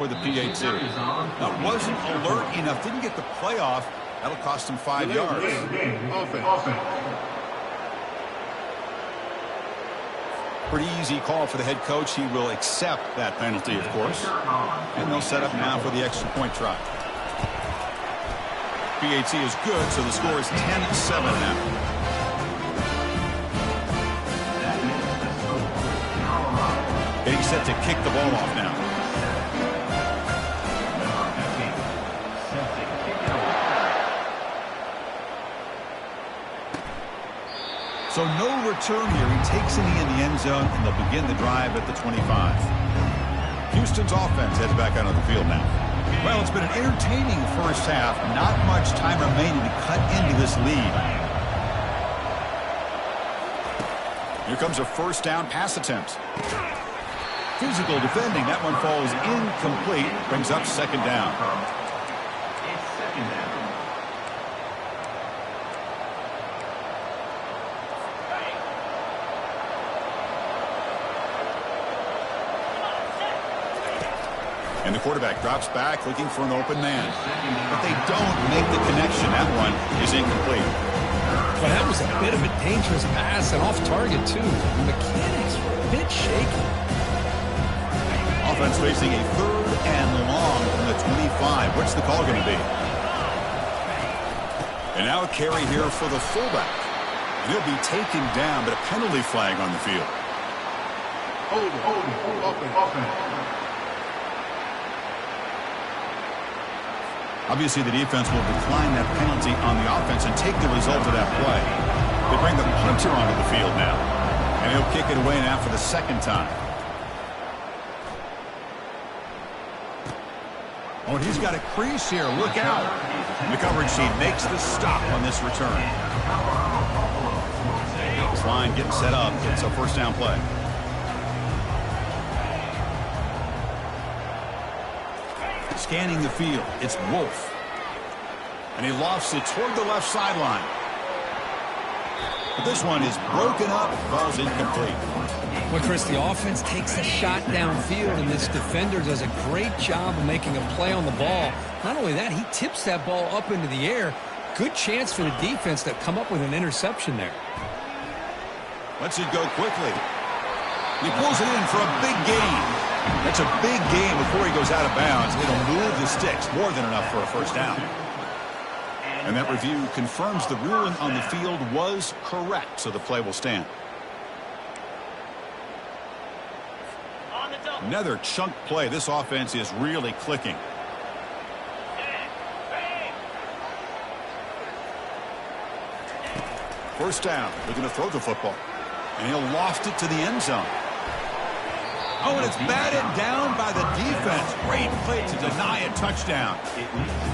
For the PAT. That wasn't alert enough. Didn't get the playoff. That'll cost him 5 yards. Pretty easy call for the head coach. He will accept that penalty, of course. And they'll set up now for the extra point try. PAT is good, so the score is 10-7 now. Getting set to kick the ball off now. So no return here. He takes a knee in the end zone, and they'll begin the drive at the 25. Houston's offense heads back onto the field now. Well, it's been an entertaining first half. Not much time remaining to cut into this lead. Here comes a first down pass attempt. Physical defending. That one falls incomplete. Brings up second down. And the quarterback drops back looking for an open man. But they don't make the connection. That one is incomplete. Well, that was a bit of a dangerous pass and off target, too. The mechanics were a bit shaky. Offense facing a third and long from the 25. What's the call going to be? And now a carry here for the fullback. And he'll be taken down, but a penalty flag on the field. Obviously, the defense will decline that penalty on the offense and take the result of that play. They bring the punter onto the field now. And he'll kick it away now for the second time. Oh, and he's got a crease here. Look out. The coverage sheet makes the stop on this return. This line getting set up. It's a first down play. Scanning the field, it's Wolf. And he lofts it toward the left sideline. But this one is broken up, falls incomplete. Well, Chris, the offense takes a shot downfield, and this defender does a great job of making a play on the ball. Not only that, he tips that ball up into the air. Good chance for the defense to come up with an interception there. Lets it go quickly. He pulls it in for a big gain. That's a big gain before he goes out of bounds. It'll move the sticks, more than enough for a first down. And that review confirms the ruling on the field was correct, so the play will stand. Another chunk play. This offense is really clicking. First down. They're going to throw the football. And he'll loft it to the end zone. Oh, and it's batted down by the defense. Great play to deny a touchdown.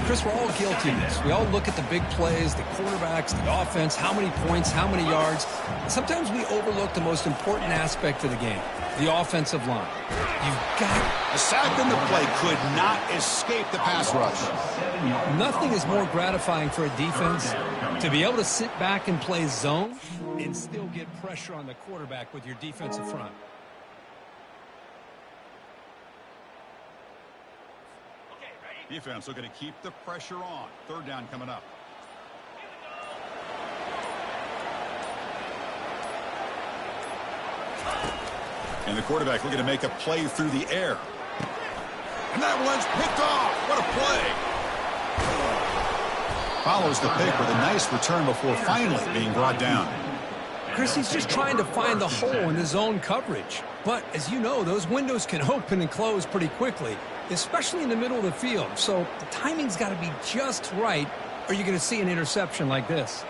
Chris, we're all guilty of this. We all look at the big plays, the quarterbacks, the offense, how many points, how many yards. Sometimes we overlook the most important aspect of the game, the offensive line. You've got a sack in the play could not escape the pass rush. Nothing is more gratifying for a defense to be able to sit back and play zone and still get pressure on the quarterback with your defensive front. Defense looking to keep the pressure on. Third down coming up. And the quarterback looking to make a play through the air. And that one's picked off. What a play. Follows the pick with a nice return before finally being brought down. Chris, he's just trying to find the hole in his zone coverage. But as you know, those windows can open and close pretty quickly, especially in the middle of the field. So the timing's got to be just right, or you're going to see an interception like this.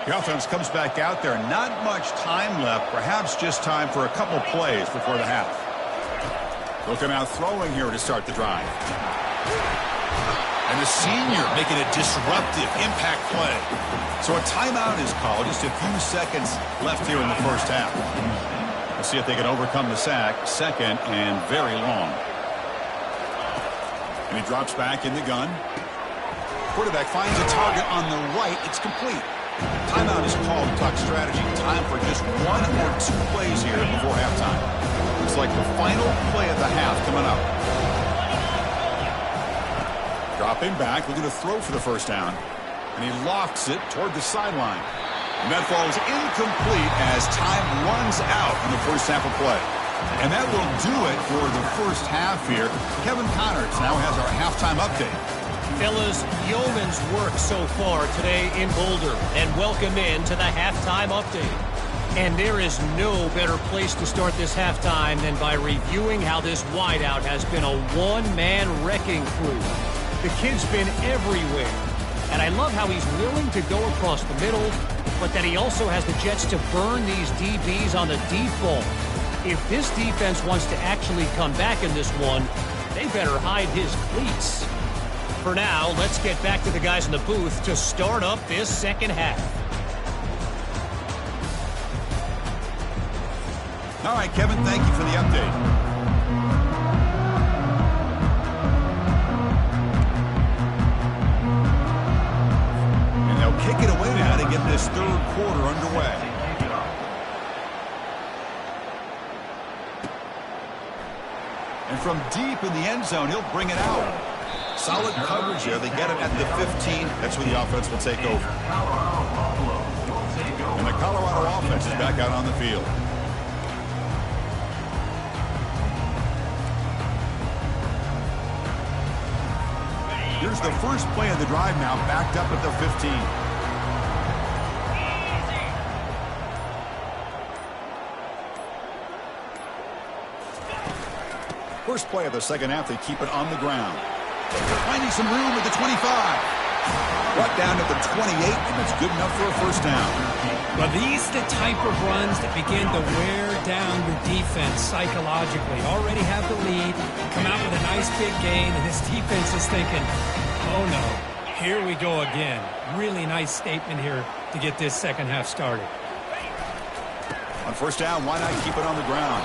The offense comes back out there. Not much time left. Perhaps just time for a couple plays before the half. They'll come out throwing here to start the drive. And the senior making a disruptive impact play. So a timeout is called. Just a few seconds left here in the first half. We'll see if they can overcome the sack. Second and very long. And he drops back in the gun. Quarterback finds a target on the right. It's complete. Timeout is called to talk strategy. Time for just 1 or 2 plays here before halftime. It's like the final play of the half coming up. Dropping back, looking to throw for the first down. And he lofts it toward the sideline. And that falls incomplete as time runs out in the first half of play. And that will do it for the first half here. Kevin Connors now has our halftime update. Fellas, yeoman's work so far today in Boulder, and welcome in to the halftime update. And there is no better place to start this halftime than by reviewing how this wideout has been a one-man wrecking crew. The kid's been everywhere, and I love how he's willing to go across the middle, but that he also has the jets to burn these DBs on the deep ball. If this defense wants to actually come back in this one, they better hide his cleats. For now, let's get back to the guys in the booth to start up this second half. All right, Kevin, thank you for the update. And they'll kick it away now to get this third quarter underway. And from deep in the end zone, he'll bring it out. Solid coverage here. They get him at the 15. That's where the offense will take over. And the Colorado offense is back out on the field. Here's the first play of the drive now, backed up at the 15. First play of the second half, they keep it on the ground. Finding some room at the 25. Brought down to the 28, and that's good enough for a first down. Well, these are the type of runs that begin to wear down your defense psychologically. Already have the lead, come out with a nice big gain, and this defense is thinking, oh no, here we go again. Really nice statement here to get this second half started. On first down, why not keep it on the ground?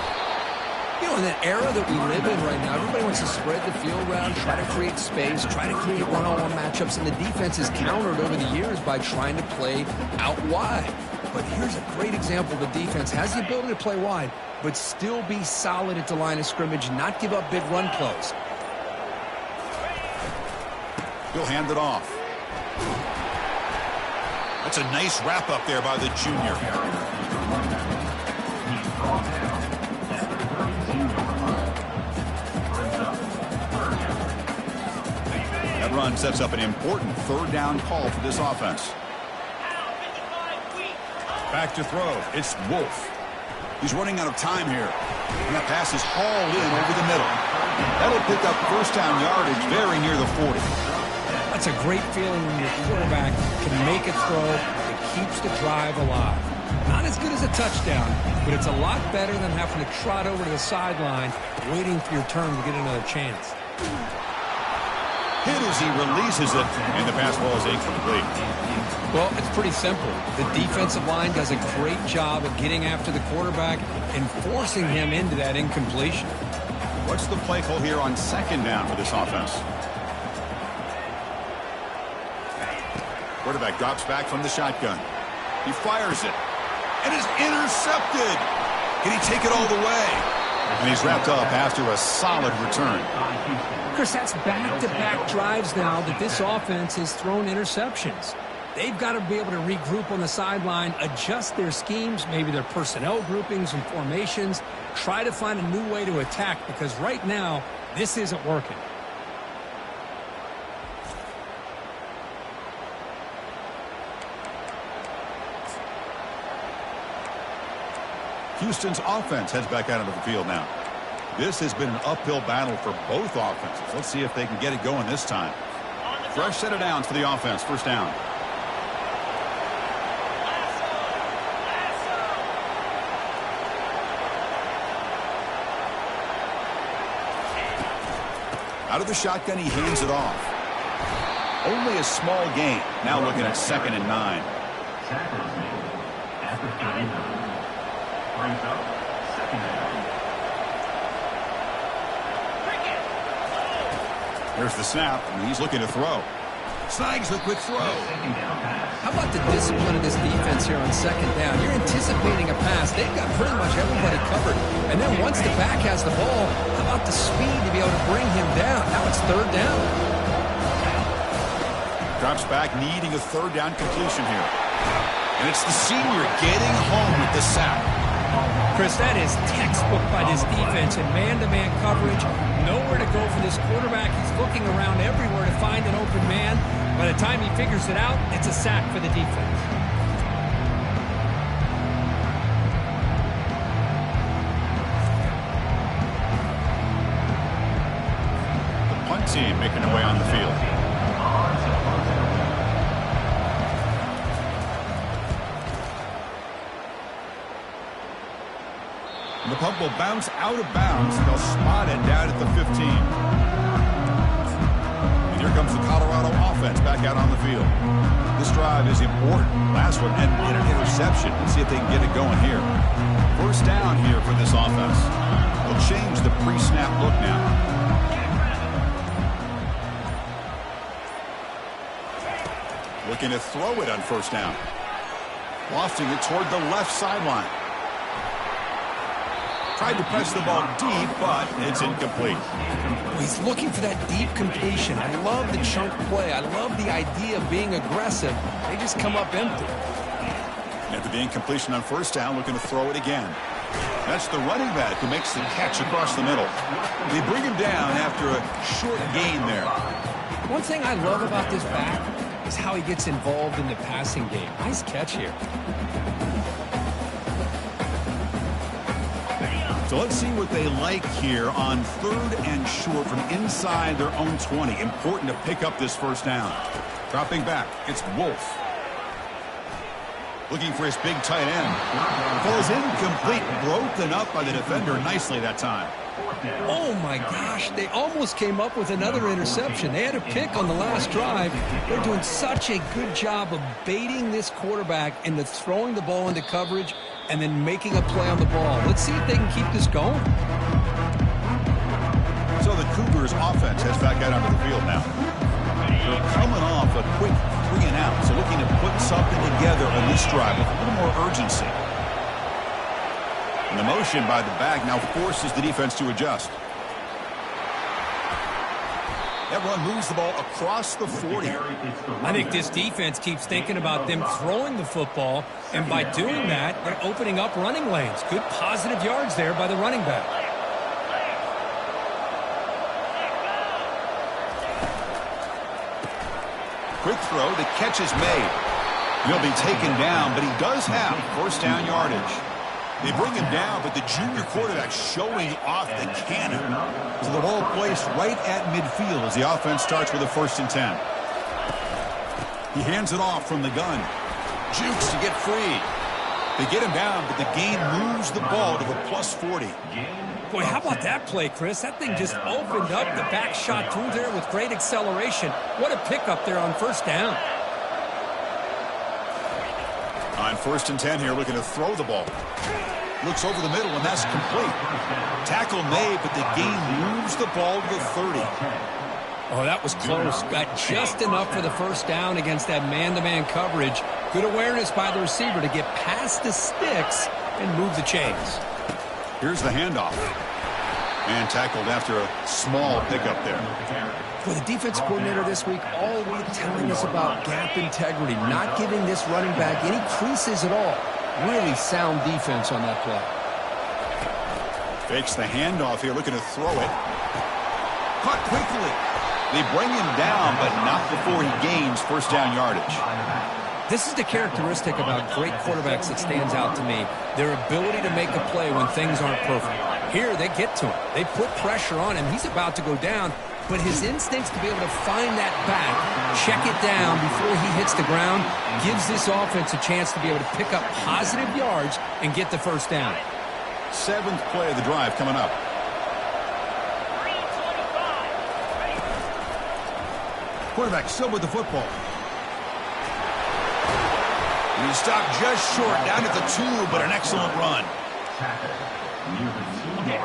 You know, in that era that we live in right now, everybody wants to spread the field around, try to create space, try to create one-on-one matchups, and the defense is countered over the years by trying to play out wide. But here's a great example. The defense has the ability to play wide, but still be solid at the line of scrimmage, not give up big run plays. He'll hand it off. That's a nice wrap-up there by the junior. That run sets up an important third down call for this offense. Back to throw. It's Wolf. He's running out of time here. And that pass is hauled in over the middle. That'll pick up first down yardage very near the 40. That's a great feeling when your quarterback can make a throw that keeps the drive alive. Not as good as a touchdown, but it's a lot better than having to trot over to the sideline waiting for your turn to get another chance. Hit as he releases it, and the pass ball is incomplete. Well, it's pretty simple. The defensive line does a great job of getting after the quarterback and forcing him into that incompletion. What's the play call here on second down for this offense? Quarterback drops back from the shotgun. He fires it. And is intercepted. Can he take it all the way? And he's wrapped up after a solid return. Chris, that's back-to-back drives now that this offense has thrown interceptions. They've got to be able to regroup on the sideline, adjust their schemes, maybe their personnel groupings and formations, try to find a new way to attack, because right now, this isn't working. Houston's offense heads back out onto the field now. This has been an uphill battle for both offenses. Let's see if they can get it going this time. Fresh set of downs for the offense. First down. Out of the shotgun, he hands it off. Only a small gain. Now looking at 2nd and 9. There's the snap, and he's looking to throw. Snags the quick throw. How about the discipline of this defense? defense here on second down. You're anticipating a pass. They've got pretty much everybody covered. And then once the back has the ball, how about the speed to be able to bring him down? Now it's third down. Drops back, needing a third down completion here. And it's the senior getting home with the sack. Chris, that is textbook by this defense in man-to-man coverage. Nowhere to go for this quarterback. He's looking around everywhere to find an open man. By the time he figures it out, it's a sack for the defense. The punt team making their way on the field. And the punt will bounce out of bounds. They'll spot it down at the 15. And here comes the Colorado offense back out on the field. This drive is important. Last one ended in an interception. Let's see if they can get it going here. First down here for this offense. They'll change the pre-snap look now. Looking to throw it on first down. Lofting it toward the left sideline. Tried to press the ball deep, but it's incomplete. He's looking for that deep completion. I love the chunk play. I love the idea of being aggressive. They just come up empty. After the incompletion on first down, looking to throw it again. That's the running back who makes the catch across the middle. They bring him down after a short gain there. One thing I love about this back is how he gets involved in the passing game. Nice catch here. So let's see what they like here on third and short from inside their own 20. Important to pick up this first down. Dropping back, it's Wolf. Looking for his big tight end. Ball is incomplete, broken up by the defender nicely that time. Oh my gosh, they almost came up with another interception. They had a pick on the last drive. They're doing such a good job of baiting this quarterback into throwing the ball into coverage and then making a play on the ball. Let's see if they can keep this going. So the Cougars offense heads back out onto the field now. They're coming off a quick 3 and out, so looking to put something together on this drive with a little more urgency. And the motion by the back now forces the defense to adjust. That run moves the ball across the 40. I think this defense keeps thinking about them throwing the football, and by doing that, they're opening up running lanes. Good positive yards there by the running back. Quick throw, the catch is made. He'll be taken down, but he does have first down yardage. They bring him down, but the junior quarterback showing off the cannon. So the ball placed right at midfield as the offense starts with a 1st and 10. He hands it off from the gun. Jukes to get free. They get him down, but the gain moves the ball to the plus 40. Boy, how about that play, Chris? That thing just opened up. The back shot through there with great acceleration. What a pickup there on first down. On 1st and 10 here, looking to throw the ball. Looks over the middle, and that's complete. Tackle made, but the gain moves the ball to the 30. Oh, that was close. Got just enough for the first down against that man-to-man coverage. Good awareness by the receiver to get past the sticks and move the chains. Here's the handoff. And tackled after a small pickup there. For the defense coordinator this week, all week telling us about gap integrity, not giving this running back any creases at all. Really sound defense on that play. Fakes the handoff here, looking to throw it. Caught quickly. They bring him down, but not before he gains first down yardage. This is the characteristic about great quarterbacks that stands out to me. Their ability to make a play when things aren't perfect. Here, they get to him. They put pressure on him. He's about to go down. But his instincts to be able to find that back, check it down before he hits the ground, gives this offense a chance to be able to pick up positive yards and get the first down. 7th play of the drive coming up. Quarterback still with the football. And he stopped just short, down at the 2, but an excellent run.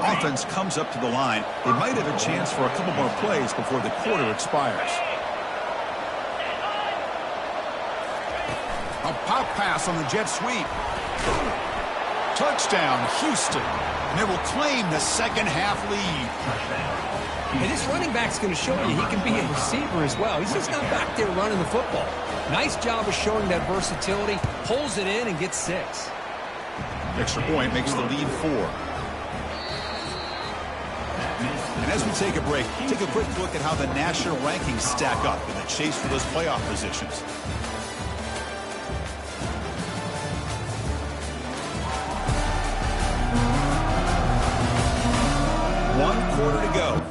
Offense comes up to the line. They might have a chance for a couple more plays before the quarter expires. A pop pass on the jet sweep. Touchdown, Houston. And they will claim the second half lead. And this running back's going to show you he can be a receiver as well. He's just not back there running the football. Nice job of showing that versatility. Pulls it in and gets 6. Extra point makes the lead 4. And as we take a break, take a quick look at how the national rankings stack up in the chase for those playoff positions. One quarter to go.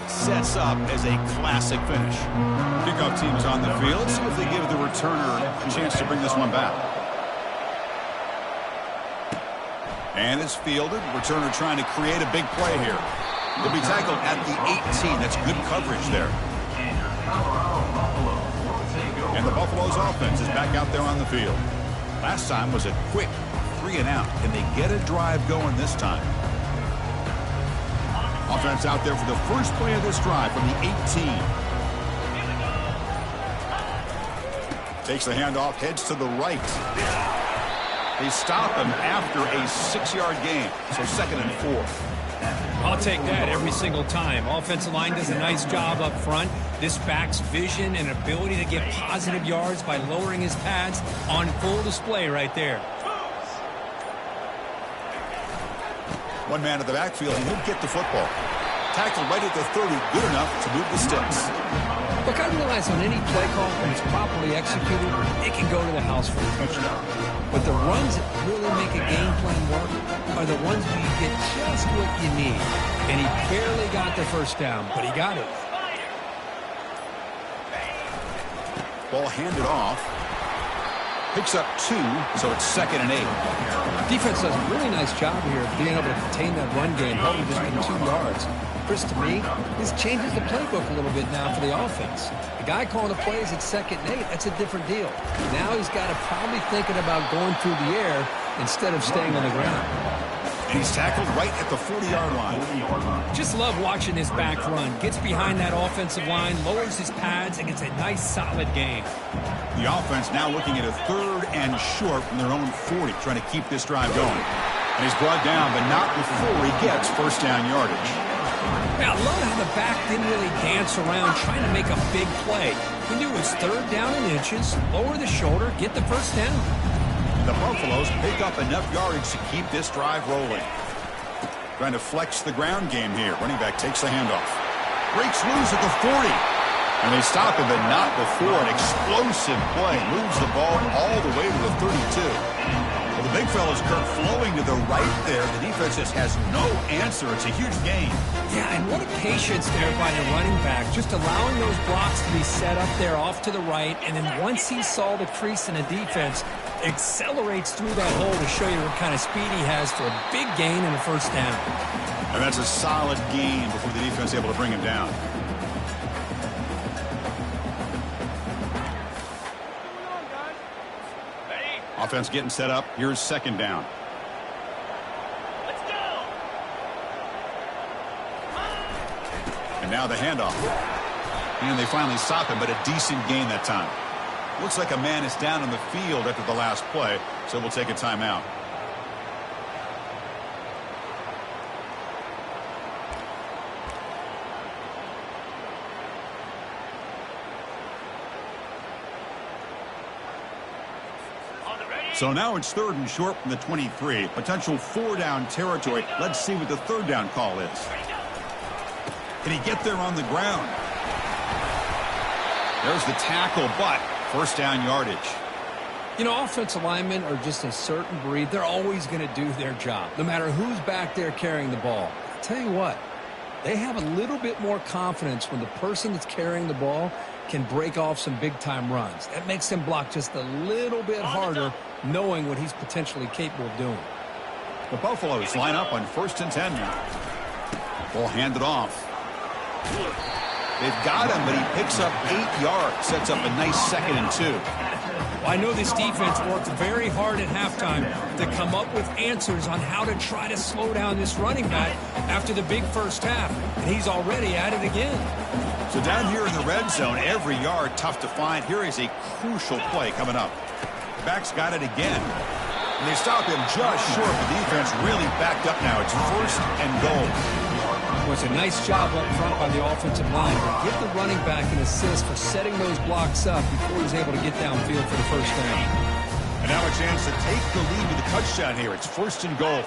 Sets up as a classic finish. Kickoff team is on the field. See if they give the returner a chance to bring this one back. And it's fielded. Returner trying to create a big play here. He'll be tackled at the 18. That's good coverage there. And the Buffalo's offense is back out there on the field. Last time was a quick 3-and-out. Can they get a drive going this time? Offense out there for the first play of this drive from the 18. Takes the handoff, heads to the right. They stop him after a 6-yard gain, so 2nd and 4. I'll take that every single time. Offensive line does a nice job up front. This back's vision and ability to get positive yards by lowering his pads on full display right there. One man at the backfield, and he'll get the football. Tackled right at the 30, good enough to move the sticks. Look, I realize on any play call, when it's properly executed, it can go to the house for a touchdown. But the runs that really make a game plan work are the ones where you get just what you need. And he barely got the first down, but he got it. Ball handed off. Picks up 2, so it's 2nd and 8. Defense does a really nice job here of being able to contain that run game, holding just in 2 yards. Chris, to me, this changes the playbook a little bit now for the offense. The guy calling the plays at 2nd and 8, that's a different deal. Now he's got to probably thinking about going through the air instead of staying on the ground. And he's tackled right at the 40-yard line. Just love watching this back run. Gets behind that offensive line, lowers his pads, and gets a nice, solid gain. The offense now looking at a 3rd and short from their own 40, trying to keep this drive going. And he's brought down, but not before he gets first down yardage. Now, I love how the back didn't really dance around trying to make a big play. He knew it was 3rd down and inches, lower the shoulder, get the first down. The Buffaloes pick up enough yardage to keep this drive rolling. Trying to flex the ground game here. Running back takes the handoff. Breaks loose at the 40. And they stop him, but not before an explosive play. Moves the ball all the way to the 32. Well, the big fella's Kirk flowing to the right there. The defense just has no answer. It's a huge gain. Yeah, and what a patience there by the running back. Just allowing those blocks to be set up there off to the right. And then once he saw the crease in the defense, accelerates through that hole to show you what kind of speed he has for a big gain and a first down. And that's a solid gain before the defense is able to bring him down. Offense getting set up. Here's 2nd down. Let's go. And now the handoff. And they finally stop him, but a decent gain that time. Looks like a man is down on the field after the last play, so we'll take a timeout. So now it's 3rd and short from the 23. Potential 4-down territory. Let's see what the 3rd down call is. Can he get there on the ground? There's the tackle, but 1st down yardage. You know, offensive linemen are just a certain breed. They're always going to do their job, no matter who's back there carrying the ball. I'll tell you what, they have a little bit more confidence when the person that's carrying the ball can break off some big-time runs. That makes them block just a little bit harder, knowing what he's potentially capable of doing. The Buffaloes line up on 1st and 10 now. Ball handed off. They've got him, but he picks up 8 yards. Sets up a nice 2nd and 2. Well, I know this defense worked very hard at halftime to come up with answers on how to try to slow down this running back after the big first half. And he's already at it again. So down here in the red zone, every yard tough to find. Here is a crucial play coming up. The back's got it again. And they stop him just short. The defense really backed up now. It's 1st and goal. Well, it's a nice job up front by the offensive line. But give the running back an assist for setting those blocks up before he's able to get downfield for the 1st down. And now a chance to take the lead with a touchdown here. It's 1st and goal.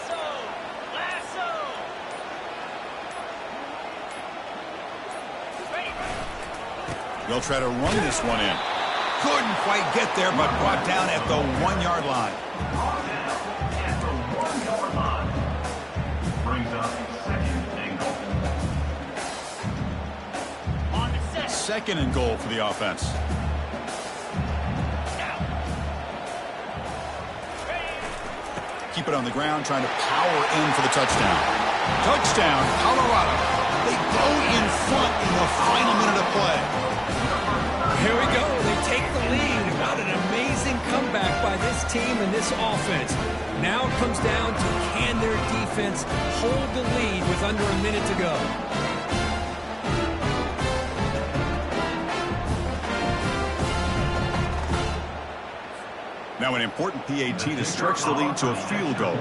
They'll try to run this one in. Couldn't quite get there, but brought down at the 1-yard line. Second and goal for the offense. Keep it on the ground, trying to power in for the touchdown. Touchdown, Colorado. They go in front in the final minute of play. Here we go. They take the lead. What an amazing comeback by this team and this offense. Now it comes down to can their defense hold the lead with under a minute to go. Now an important PAT to stretch the lead to a field goal.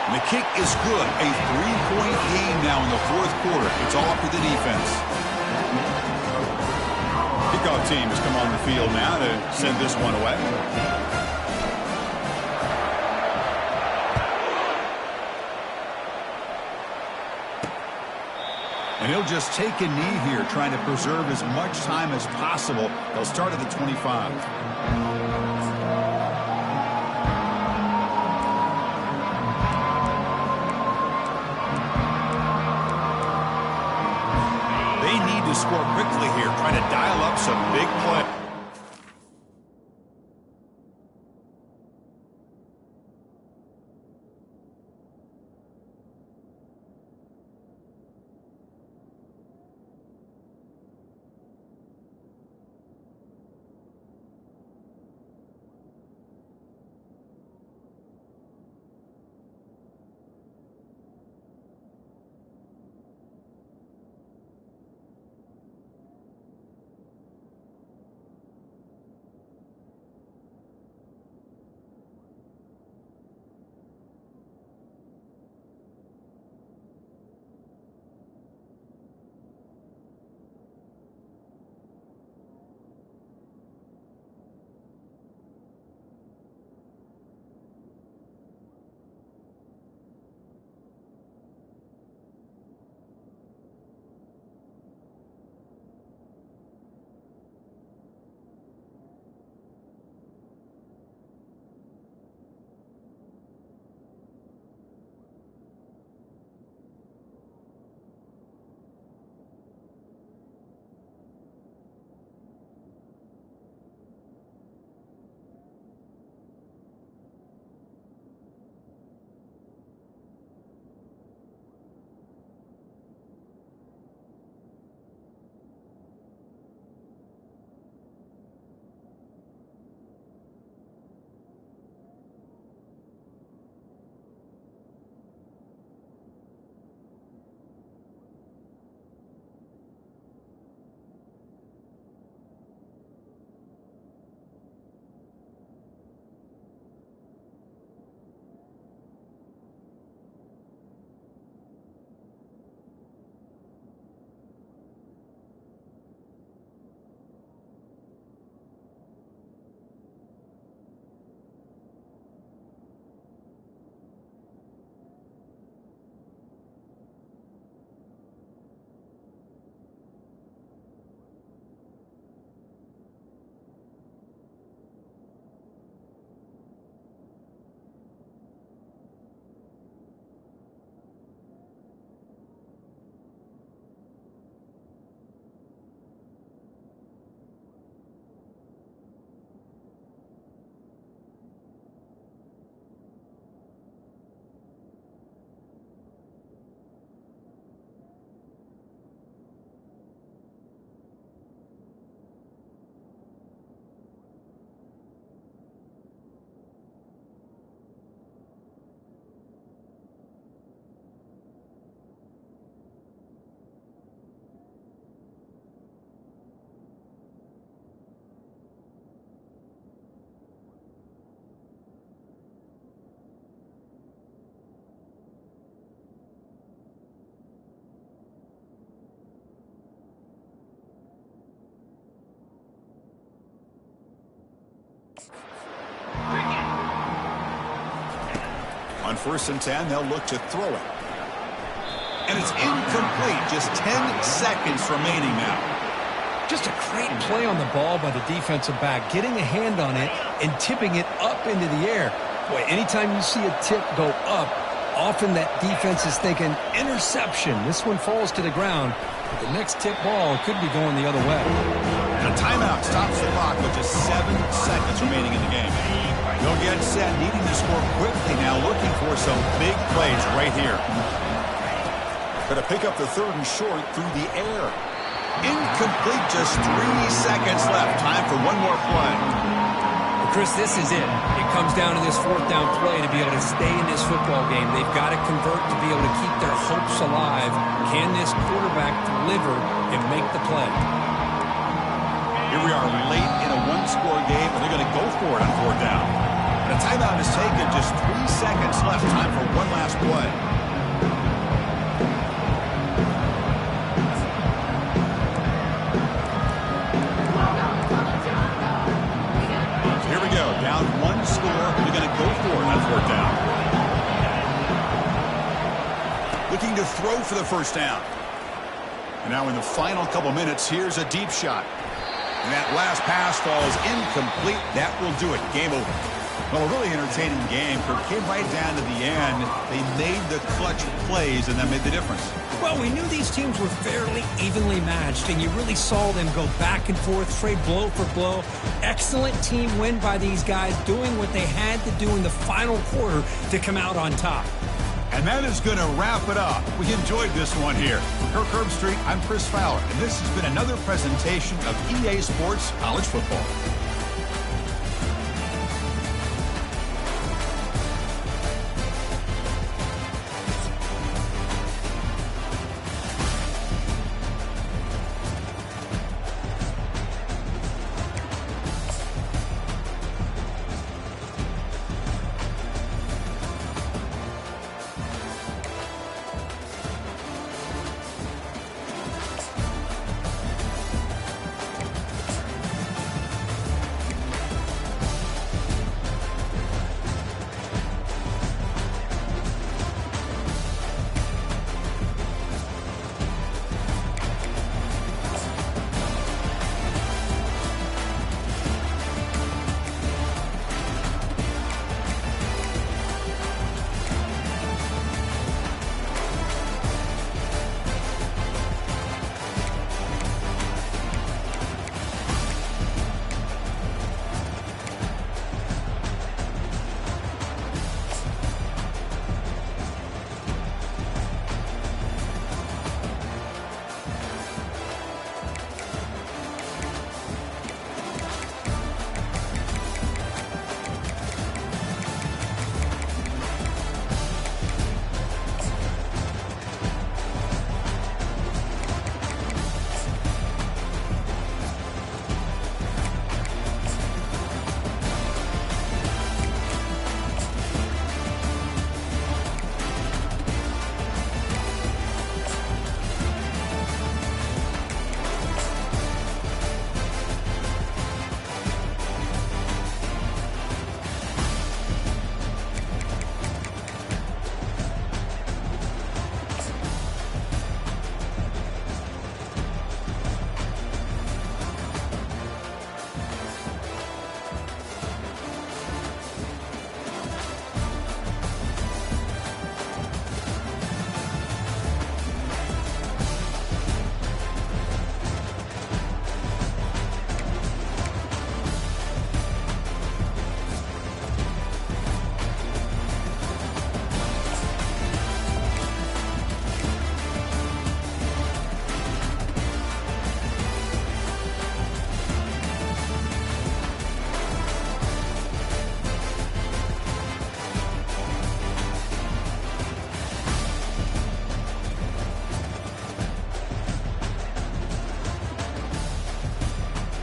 And the kick is good. A 3-point game now in the 4th quarter. It's all up to the defense. Kickoff team has come on the field now to send this one away. And he'll just take a knee here, trying to preserve as much time as possible. They'll start at the 25. They need to score quickly here, trying to dial up some big play. On 1st and 10, they'll look to throw it. And it's incomplete. Just 10 seconds remaining now. Just a great play on the ball by the defensive back, getting a hand on it and tipping it up into the air. Boy, anytime you see a tip go up, often that defense is thinking interception. This one falls to the ground. But the next tip ball could be going the other way. And a timeout stops the clock with just 7 seconds remaining in the game. They'll get set, needing to score quickly now, looking for some big plays right here. Going to pick up the 3rd and short through the air. Incomplete, just 3 seconds left. Time for one more play. Well, Chris, this is it. It comes down to this 4th down play to be able to stay in this football game. They've got to convert to be able to keep their hopes alive. Can this quarterback deliver and make the play? Here we are late in a one-score game, and they're going to go for it on 4th down. And a timeout is taken, just 3 seconds left. Time for one last play. Here we go, down 1 score. They're going to go for it on 4th down. Looking to throw for the 1st down. And now in the final couple minutes, here's a deep shot. And that last pass falls incomplete. That will do it. Game over. Well, a really entertaining game. It came right down to the end. They made the clutch plays, and that made the difference. Well, we knew these teams were fairly evenly matched, and you really saw them go back and forth, trade blow for blow. Excellent team win by these guys, doing what they had to do in the final quarter to come out on top. And that is going to wrap it up. We enjoyed this one here. For Kirk Herbstreit, I'm Chris Fowler, and this has been another presentation of EA Sports College Football.